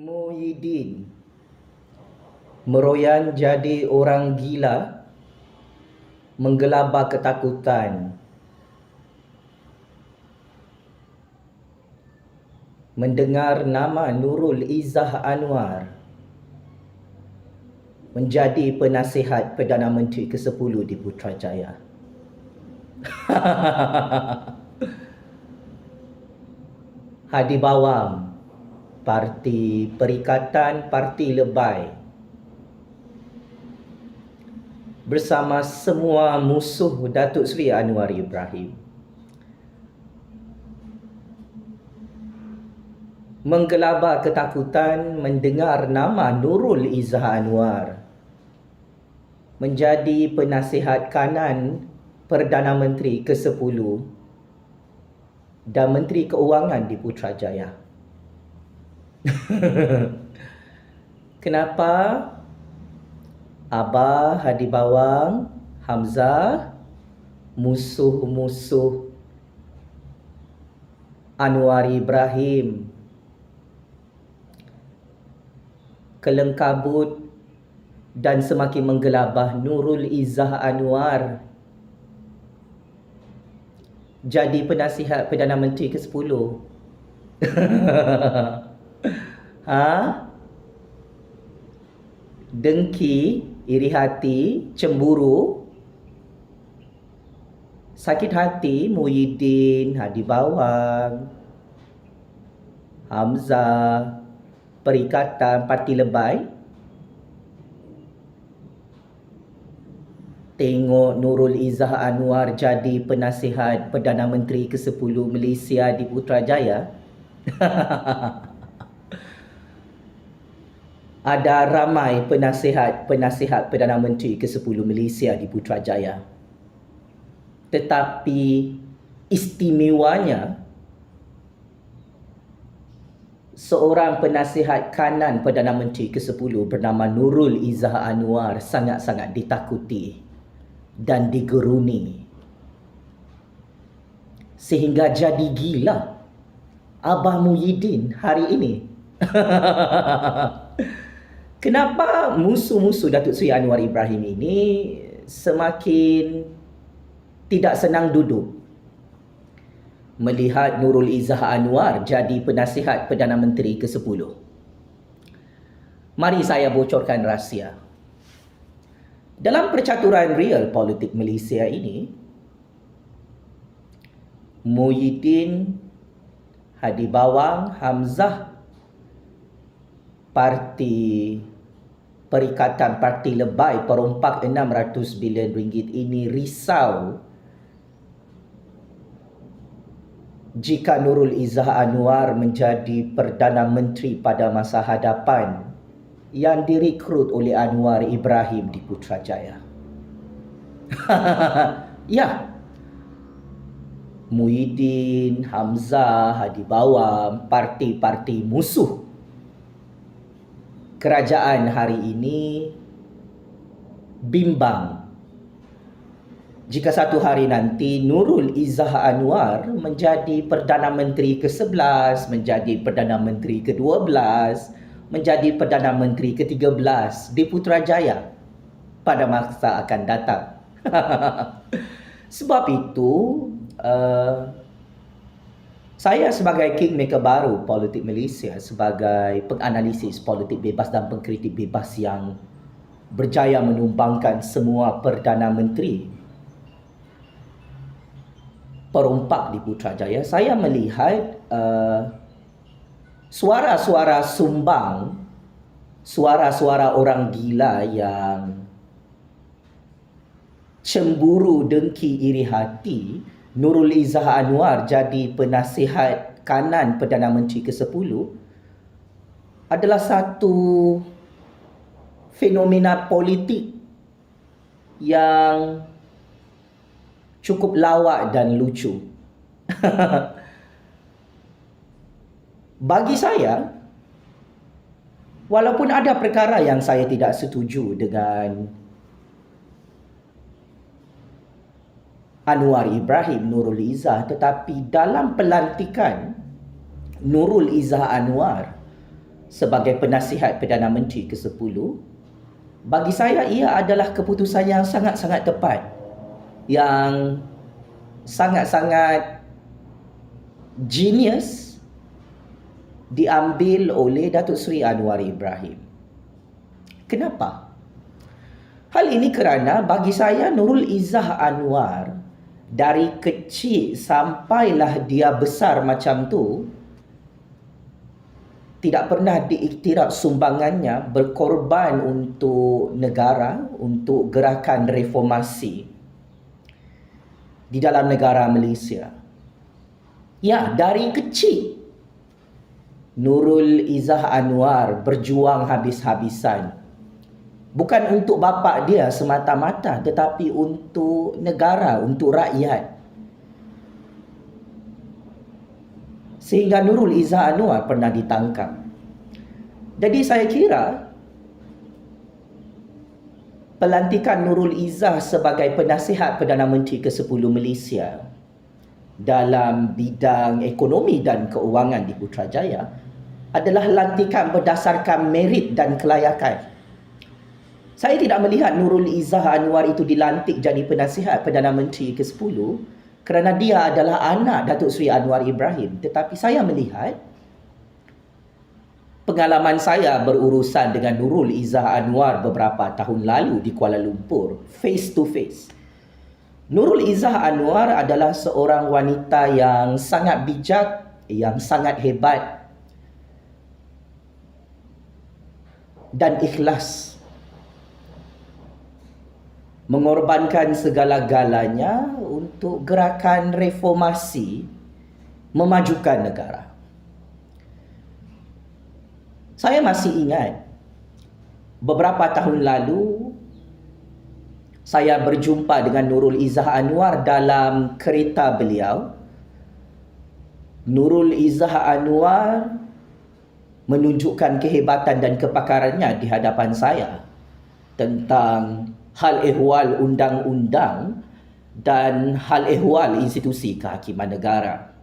Muhyiddin meroyan jadi orang gila, menggelabah ketakutan, mendengar nama Nurul Izzah Anwar menjadi penasihat Perdana Menteri ke-10 di Putrajaya. Hadi Bawang, Parti Perikatan Parti Lebay, bersama semua musuh Datuk Seri Anwar Ibrahim, menggelabah ketakutan mendengar nama Nurul Izzah Anwar menjadi penasihat kanan Perdana Menteri ke-10 dan Menteri Keuangan di Putrajaya. Kenapa Abah Hadi Bawang Hamzah, musuh-musuh Anwar Ibrahim, kelengkabut dan semakin menggelabah Nurul Izzah Anwar jadi penasihat Perdana Menteri ke-10? Dengki, iri hati, cemburu, sakit hati Muhyiddin, Hadi Bawang, Hamzah, Perikatan Parti Lebay tengok Nurul Izzah Anwar jadi penasihat Perdana Menteri ke-10 Malaysia di Putrajaya. Ada ramai penasihat Perdana Menteri ke-10 Malaysia di Putrajaya. Tetapi istimewanya, seorang penasihat kanan Perdana Menteri ke-10 bernama Nurul Izzah Anwar sangat-sangat ditakuti dan digeruni, sehingga jadi gila Abah Muhyiddin hari ini. Kenapa musuh-musuh Datuk Seri Anwar Ibrahim ini semakin tidak senang duduk melihat Nurul Izzah Anwar jadi penasihat Perdana Menteri ke-10? Mari saya bocorkan rahsia. Dalam percaturan real politik Malaysia ini, Muhyiddin, Hadi Bawang, Hamzah, Parti Perikatan Parti Lebay perompak 600 bilion ringgit ini risau jika Nurul Izzah Anwar menjadi Perdana Menteri pada masa hadapan yang direkrut oleh Anwar Ibrahim di Putrajaya. Ya, Muhyiddin, Hamzah, Hadi Bawang, parti-parti musuh kerajaan hari ini bimbang jika satu hari nanti Nurul Izzah Anwar menjadi Perdana Menteri ke-11, menjadi Perdana Menteri ke-12, menjadi Perdana Menteri ke-13 di Putrajaya pada masa akan datang. Sebab itu, saya sebagai kingmaker baru politik Malaysia, sebagai penganalisis politik bebas dan pengkritik bebas yang berjaya menumbangkan semua Perdana Menteri perompak di Putrajaya, saya melihat suara-suara sumbang, suara-suara orang gila yang cemburu, dengki, iri hati Nurul Izzah Anwar jadi penasihat kanan Perdana Menteri ke-10 adalah satu fenomena politik yang cukup lawak dan lucu. Bagi saya, walaupun ada perkara yang saya tidak setuju dengan Anwar Ibrahim Nurul Izzah, tetapi dalam pelantikan Nurul Izzah Anwar sebagai penasihat Perdana Menteri ke-10, bagi saya ia adalah keputusan yang sangat-sangat tepat, yang sangat-sangat genius diambil oleh Datuk Seri Anwar Ibrahim. Kenapa? Hal ini kerana bagi saya Nurul Izzah Anwar dari kecil sampailah dia besar macam tu, tidak pernah diiktiraf sumbangannya berkorban untuk negara, untuk gerakan reformasi di dalam negara Malaysia. Ya, dari kecil Nurul Izzah Anwar berjuang habis-habisan. Bukan untuk bapa dia semata-mata, tetapi untuk negara, untuk rakyat. Sehingga Nurul Izzah Anwar pernah ditangkap. Jadi saya kira pelantikan Nurul Izzah sebagai penasihat Perdana Menteri ke-10 Malaysia dalam bidang ekonomi dan keuangan di Putrajaya adalah lantikan berdasarkan merit dan kelayakan. Saya tidak melihat Nurul Izzah Anwar itu dilantik jadi penasihat Perdana Menteri ke-10 kerana dia adalah anak Datuk Seri Anwar Ibrahim. Tetapi saya melihat pengalaman saya berurusan dengan Nurul Izzah Anwar beberapa tahun lalu di Kuala Lumpur, face to face. Nurul Izzah Anwar adalah seorang wanita yang sangat bijak, yang sangat hebat dan ikhlas, mengorbankan segala-galanya untuk gerakan reformasi memajukan negara. Saya masih ingat beberapa tahun lalu saya berjumpa dengan Nurul Izzah Anwar dalam kereta beliau. Nurul Izzah Anwar menunjukkan kehebatan dan kepakarannya di hadapan saya tentang hal ehwal undang-undang dan hal ehwal institusi kehakiman negara.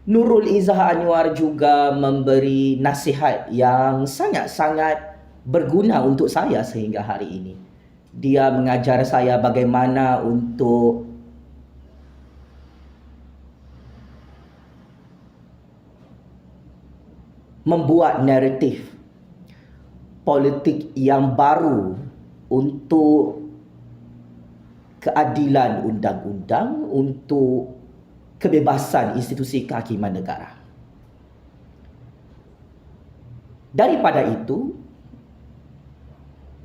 Nurul Izzah Anwar juga memberi nasihat yang sangat-sangat berguna untuk saya sehingga hari ini. Dia mengajar saya bagaimana untuk membuat naratif politik yang baru untuk keadilan undang-undang, untuk kebebasan institusi kehakiman negara. Daripada itu,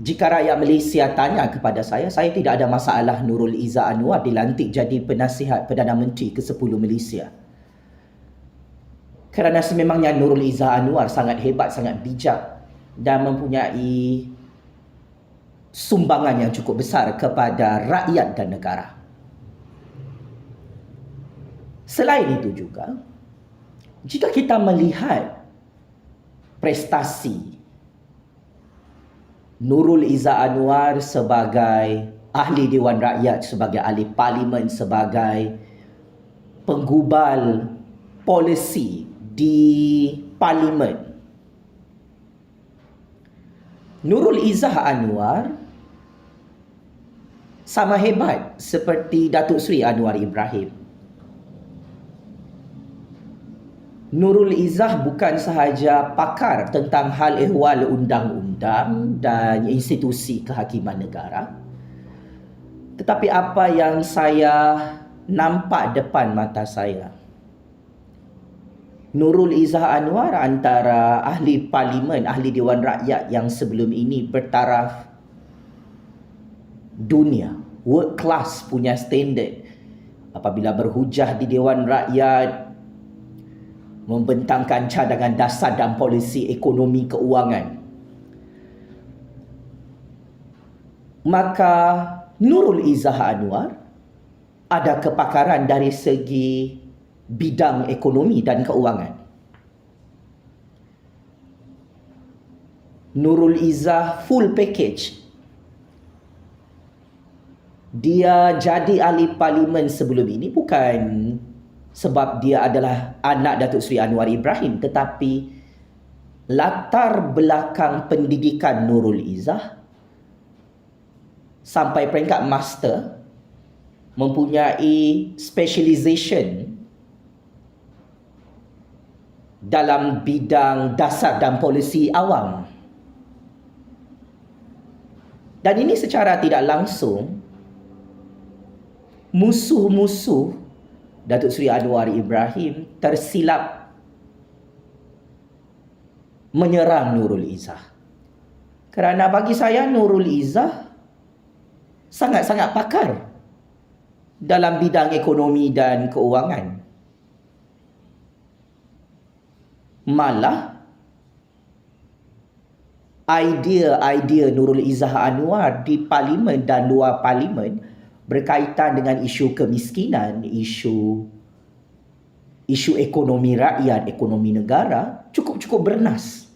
jika rakyat Malaysia tanya kepada saya tidak ada masalah Nurul Izzah Anwar dilantik jadi penasihat Perdana Menteri ke-10 Malaysia. Kerana sememangnya Nurul Izzah Anwar sangat hebat, sangat bijak dan mempunyai sumbangan yang cukup besar kepada rakyat dan negara. Selain itu juga, jika kita melihat prestasi Nurul Izzah Anwar sebagai ahli Dewan Rakyat, sebagai ahli parlimen, sebagai penggubal polisi di parlimen, Nurul Izzah Anwar sama hebat seperti Datuk Seri Anwar Ibrahim. Nurul Izzah bukan sahaja pakar tentang hal ehwal undang-undang dan institusi kehakiman negara, tetapi apa yang saya nampak depan mata saya, Nurul Izzah Anwar antara ahli parlimen, ahli Dewan Rakyat yang sebelum ini bertaraf dunia, world class punya standard. Apabila berhujah di Dewan Rakyat, membentangkan cadangan dasar dan polisi ekonomi keuangan. Maka Nurul Izzah Anwar ada kepakaran dari segi bidang ekonomi dan keuangan. Nurul Izzah full package. Dia jadi ahli parlimen sebelum ini bukan sebab dia adalah anak Datuk Seri Anwar Ibrahim, tetapi latar belakang pendidikan Nurul Izzah sampai peringkat master, mempunyai specialization dalam bidang dasar dan polisi awam. Dan ini secara tidak langsung musuh-musuh Datuk Seri Anwar Ibrahim tersilap menyerang Nurul Izzah. Kerana bagi saya Nurul Izzah sangat-sangat pakar dalam bidang ekonomi dan keuangan. Malah idea-idea Nurul Izzah Anwar di parlimen dan luar parlimen berkaitan dengan isu kemiskinan, isu ekonomi rakyat, ekonomi negara cukup-cukup bernas.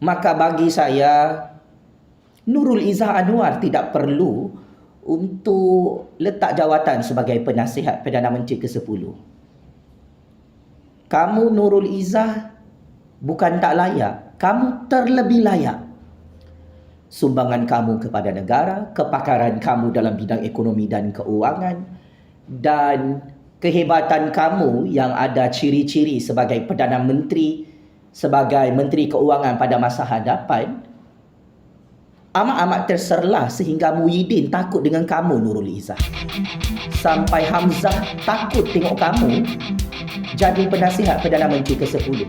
Maka bagi saya Nurul Izzah Anwar tidak perlu untuk letak jawatan sebagai penasihat Perdana Menteri ke-10. Kamu Nurul Izzah bukan tak layak, kamu terlebih layak. Sumbangan kamu kepada negara, kepakaran kamu dalam bidang ekonomi dan keuangan, dan kehebatan kamu yang ada ciri-ciri sebagai Perdana Menteri, sebagai Menteri Keuangan pada masa hadapan, amat-amat terserlah sehingga Muhyiddin takut dengan kamu Nurul Izzah. Sampai Hamzah takut tengok kamu jadi penasihat Perdana Menteri ke-10.